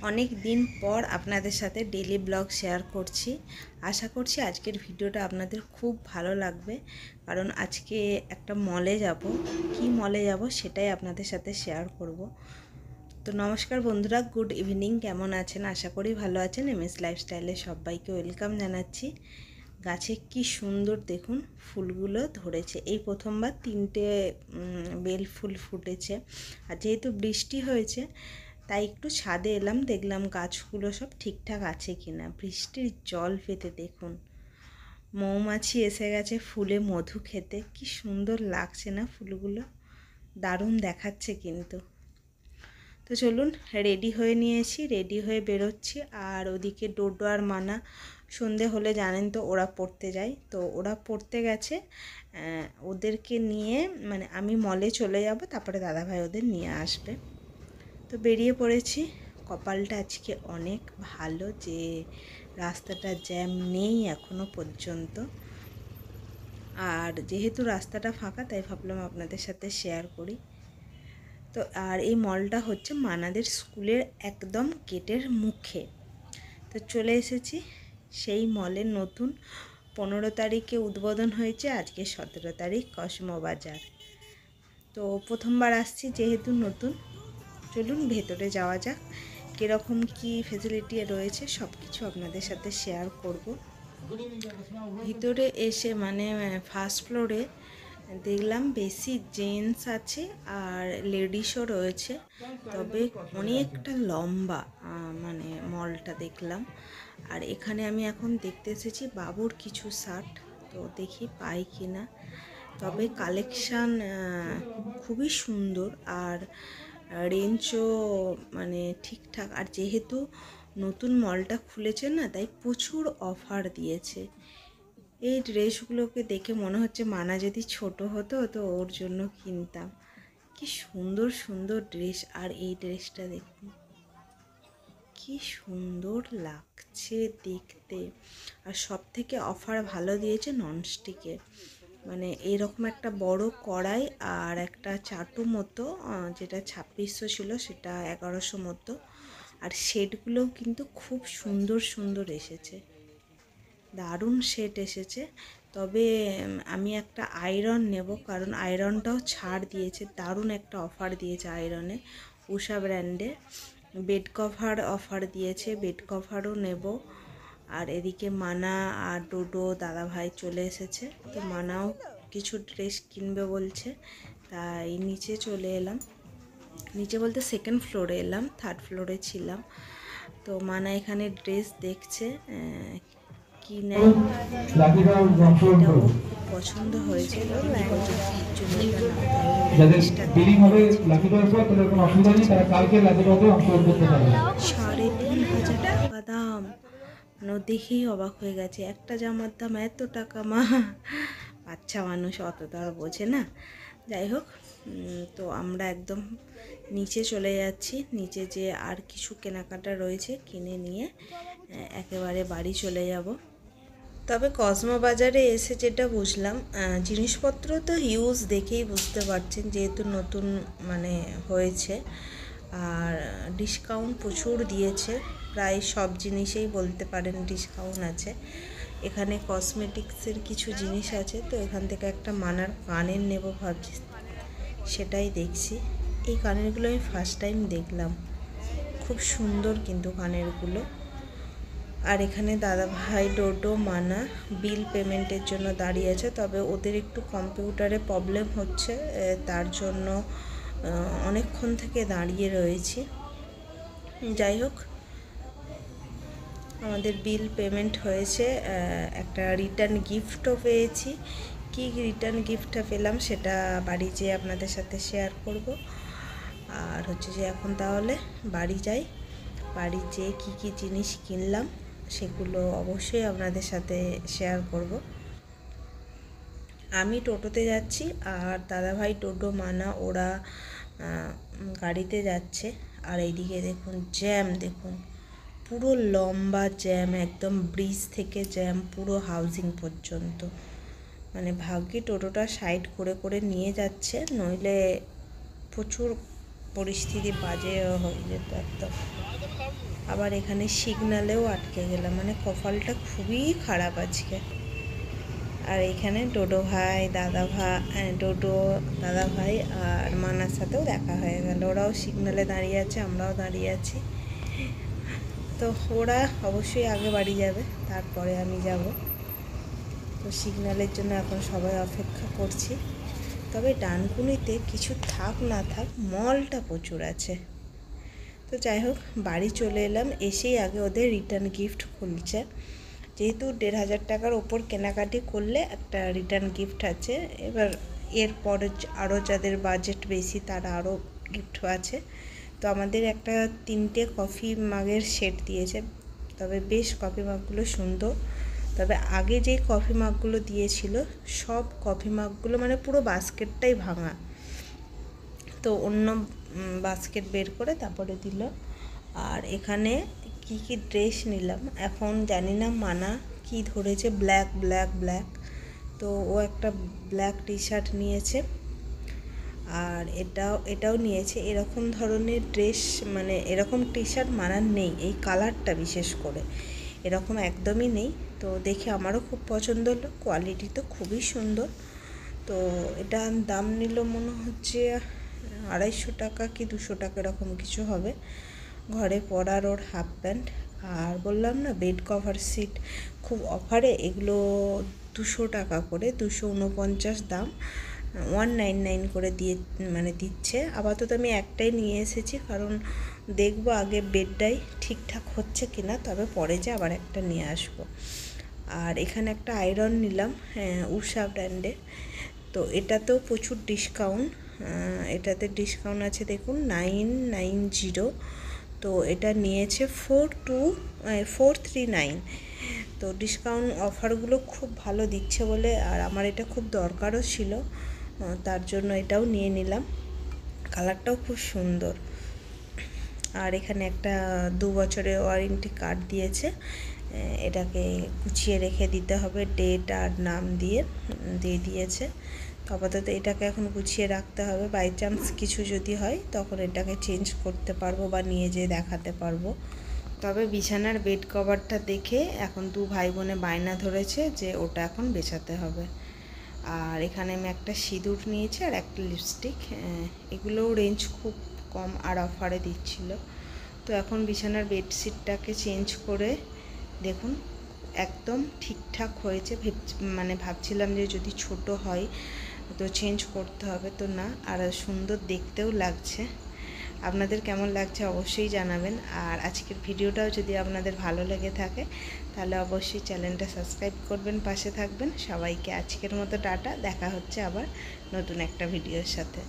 অনেক দিন পর আপনাদের সাথে ডেইলি ব্লগ শেয়ার করছি। আশা করছি আজকের ভিডিওটা আপনাদের খুব ভালো লাগবে, কারণ আজকে একটা মলে যাব। কি মলে যাব সেটাই আপনাদের সাথে শেয়ার করব। তো নমস্কার বন্ধুরা, গুড ইভিনিং। কেমন আছেন? আশা করি ভালো আছেন। এমএস লাইফস্টাইলে সবাইকে ওয়েলকাম জানাচ্ছি। গাছে কি সুন্দর দেখুন ফুলগুলো ধরেছে। এই প্রথমবার 3টে বেল ফুল ফুটেছে। আর যেহেতু বৃষ্টি হয়েছে তাই একটু ছাদে এলাম, দেখলাম গাছগুলো সব ঠিকঠাক আছে কিনা। বৃষ্টির জল পেতে দেখুন মৌমাছি এসে গেছে ফুলে মধু খেতে। কি সুন্দর লাগছে না ফুলগুলো, দারুণ দেখাচ্ছে কিন্তু। তো চলুন, রেডি হয়ে নিয়েছি, রেডি হয়ে বেরোচ্ছি। আর ওদিকে ডোডো আর মানা সন্ধে হলে জানেন তো ওরা পড়তে যায়, তো ওরা পড়তে গেছে। ওদেরকে নিয়ে মানে আমি মলে চলে যাব, তারপরে দাদাভাই ওদের নিয়ে আসবে। তো বেরিয়ে পড়েছি। কপালটা আজকে অনেক ভালো যে রাস্তাটা জ্যাম নেই এখনো পর্যন্ত। আর যেহেতু রাস্তাটা ফাঁকা তাই ভাবলাম আপনাদের সাথে শেয়ার করি। তো আর এই মলটা হচ্ছে মানাদের স্কুলের একদম গেটের মুখে। তো চলে এসেছি সেই মলের। নতুন 15 তারিখে উদ্বোধন হয়েছে, আজকে 17 তারিখ, কসমো বাজার। তো প্রথমবার আসছি যেহেতু নতুন। চলুন ভেতরে যাওয়া যাক, কীরকম কি ফেসিলিটি রয়েছে সব কিছু আপনাদের সাথে শেয়ার করব। ভিতরে এসে মানে ফার্স্ট ফ্লোরে দেখলাম বেশি জেন্টস আছে আর লেডিসও রয়েছে, তবে অনেকটা লম্বা মানে মলটা দেখলাম। আর এখানে আমি এখন দেখতে এসেছি বাবুর কিছু শার্ট, তো দেখি পাই কি না। তবে কালেকশান খুবই সুন্দর আর রেঞ্জও মানে ঠিকঠাক। আর যেহেতু নতুন মলটা খুলেছে না, তাই প্রচুর অফার দিয়েছে। এই ড্রেসগুলোকে দেখে মনে হচ্ছে মানা যদি ছোট হতো তো ওর জন্য কিনতাম। কি সুন্দর সুন্দর ড্রেস। আর এই ড্রেসটা দেখুন কি সুন্দর লাগছে দেখতে। আর সব থেকে অফার ভালো দিয়েছে ননস্টিকের, মানে এইরকম একটা বড় কড়াই আর একটা চাটু মতো, যেটা 2600 ছিল সেটা 1100 মতো। আর সেটগুলোও কিন্তু খুব সুন্দর সুন্দর এসেছে, দারুণ সেট এসেছে। তবে আমি একটা আয়রন নেব, কারণ আয়রনটাও ছাড় দিয়েছে, দারুণ একটা অফার দিয়েছে আয়রনে। উষা ব্র্যান্ডের বেড কভার অফার দিয়েছে, বেড কভারও নেব। আর এদিকে মানা আর ডোডো দাদাভাই চলে এসেছে, তো মানাও কিছু ড্রেস কিনবে বলছে, তাই নিচে চলে এলাম। নিচে বলতে সেকেন্ড ফ্লোরে এলাম, থার্ড ফ্লোরে ছিলাম। তো মানা এখানে ড্রেস দেখছে কি নেয়। এটাও খুব পছন্দ হয়েছে, $3500 টাকা দাম। দেখেই অবাক হয়ে গেছে, একটা জামার দাম এত টাকা। মা বাচ্চা মানুষ অত তো আর বোঝে না। যাই হোক, তো আমরা একদম নিচে চলে যাচ্ছি। নিচে যে আর কিছু কেনাকাটা রয়েছে কিনে নিয়ে একেবারে বাড়ি চলে যাব। তবে কসমো বাজারে এসে যেটা বুঝলাম, জিনিসপত্র তো হিউজ দেখেই বুঝতে পারছেন, যেহেতু নতুন মানে হয়েছে। আর ডিসকাউন্ট প্রচুর দিয়েছে, প্রায় সব জিনিসেই বলতে পারেন ডিসকাউন্ট আছে। এখানে কসমেটিক্সের কিছু জিনিস আছে, তো এখান থেকে একটা মানার কানের নেব ভাবছি, সেটাই দেখছি। এই কানেরগুলো আমি ফার্স্ট টাইম দেখলাম, খুব সুন্দর কিন্তু কানেরগুলো। আর এখানে দাদাভাই ডোডো মানা বিল পেমেন্টের জন্য দাঁড়িয়ে আছে, তবে ওদের একটু কম্পিউটারে প্রবলেম হচ্ছে, তার জন্য অনেকক্ষণ থেকে দাঁড়িয়ে রয়েছি। যাই হোক, আমাদের বিল পেমেন্ট হয়েছে, একটা রিটার্ন গিফটও পেয়েছি। কি রিটার্ন গিফটটা পেলাম সেটা বাড়ি যেয়ে আপনাদের সাথে শেয়ার করব। আর হচ্ছে যে এখন তাহলে বাড়ি যাই, বাড়ি যেয়ে কী কী জিনিস কিনলাম সেগুলো অবশ্যই আপনাদের সাথে শেয়ার করব। আমি টোটোতে যাচ্ছি আর দাদাভাই ডোডো মানা ওরা গাড়িতে যাচ্ছে। আর এইদিকে দেখুন জ্যাম, দেখুন পুরো লম্বা জ্যাম, একদম ব্রিজ থেকে জ্যাম পুরো হাউজিং পর্যন্ত। মানে ভাগ্যে টোটোটা সাইড করে করে নিয়ে যাচ্ছে, নইলে প্রচুর পরিস্থিতি বাজে হয়ে যেত একদম। আবার এখানে সিগনালেও আটকে গেলাম, মানে কপালটা খুবই খারাপ আজকে। আর এখানে ডোডো দাদা ভাই আর মানার সাথেও দেখা হয়ে গেল। ওরাও সিগনালে দাঁড়িয়ে আছে, আমরাও দাঁড়িয়ে আছি। তো ওরা অবশ্যই আগে বাড়ি যাবে, তারপরে আমি যাব। তো সিগন্যালের জন্য এখন সবাই অপেক্ষা করছি। তবে ডানকুনিতে কিছু থাক না থাক, মলটা প্রচুর আছে। তো যাই হোক, বাড়ি চলে এলাম। এসেই আগে ওদের রিটার্ন গিফট খুলছে, যেহেতু ১,৫০০ টাকার ওপর কেনাকাটি করলে একটা রিটার্ন গিফট আছে। এবার এরপর আরও যাদের বাজেট বেশি তারা আরও গিফট আছে। তো আমাদের একটা 3টে কফি মাগের সেট দিয়েছে, তবে বেশ কফি মাগগুলো সুন্দর। তবে আগে যেই কফি মাগগুলো দিয়েছিল, সব কফি মাগগুলো মানে পুরো বাস্কেটটাই ভাঙা। তো অন্য বাস্কেট বের করে তারপরে দিল। আর এখানে কি কি ড্রেস নিলাম এখন জানি না, মানা কি ধরেছে, ব্ল্যাক। তো ও একটা ব্ল্যাক টি শার্ট নিয়েছে, আর এটাও নিয়েছে। এরকম ধরনের ড্রেস, মানে এরকম টি শার্ট মানার নেই, এই কালারটা বিশেষ করে এরকম একদমই নেই। তো দেখে আমারও খুব পছন্দ হলো, কোয়ালিটি তো খুবই সুন্দর। তো এটার দাম নিল মনে হচ্ছে ২৫০ টাকা কি ২০০ টাকা এরকম কিছু হবে। ঘরে পরার ওর হাফ প্যান্ট। আর বললাম না বেড কভার সিট খুব অফারে, এগুলো ২০০ টাকা করে, ২৪৯ দাম, 199 করে দিচ্ছে। আপাতত আমি একটাই নিয়ে এসেছি, কারণ দেখবো আগে বেডটাই ঠিকঠাক হচ্ছে কিনা, তবে পরে যে আবার একটা নিয়ে আসবো। আর এখানে একটা আয়রন নিলাম, উষা ব্র্যান্ডের। তো এটাতেও প্রচুর ডিসকাউন্ট, এটাতে ডিসকাউন্ট আছে দেখুন 990। তো এটা নিয়েছে 439। তো ডিসকাউন্ট অফারগুলো খুব ভালো দিচ্ছে বলে, আর আমার এটা খুব দরকারও ছিল, তার জন্য এটাও নিয়ে নিলাম। কালারটাও খুব সুন্দর। আর এখানে একটা 2 বছরের ওয়ারেন্টি কার্ড দিয়েছে, এটাকে গুছিয়ে রেখে দিতে হবে, ডেট আর নাম দিয়ে দিয়েছে। তো আপাতত এটাকে এখন গুছিয়ে রাখতে হবে, বাই চান্স কিছু যদি হয় তখন এটাকে চেঞ্জ করতে পারবো বা নিয়ে যেয়ে দেখাতে পারবো। তবে বিছানার বেড কভারটা দেখে এখন 2 ভাই বোনে বায়না ধরেছে যে ওটা এখন বেচাতে হবে। আর এখানে আমি একটা সিঁদুর নিয়েছি আর একটা লিপস্টিক, এগুলোও রেঞ্জ খুব কম আর অফারে দিচ্ছিল। তো এখন বিছানার বেডশিটটাকে চেঞ্জ করে দেখুন একদম ঠিকঠাক হয়েছে। মানে ভাবছিলাম যে যদি ছোট হয় তো চেঞ্জ করতে হবে, তো না, আর সুন্দর দেখতেও লাগছে। আপনাদের কেমন লাগছে অবশ্যই জানাবেন। আর আজকের ভিডিওটাও যদি আপনাদের ভালো লেগে থাকে তাহলে অবশ্যই চ্যানেলটা সাবস্ক্রাইব করবেন, পাশে থাকবেন। সবাইকে আজকের মতো টাটা, দেখা হচ্ছে আবার নতুন একটা ভিডিওর সাথে।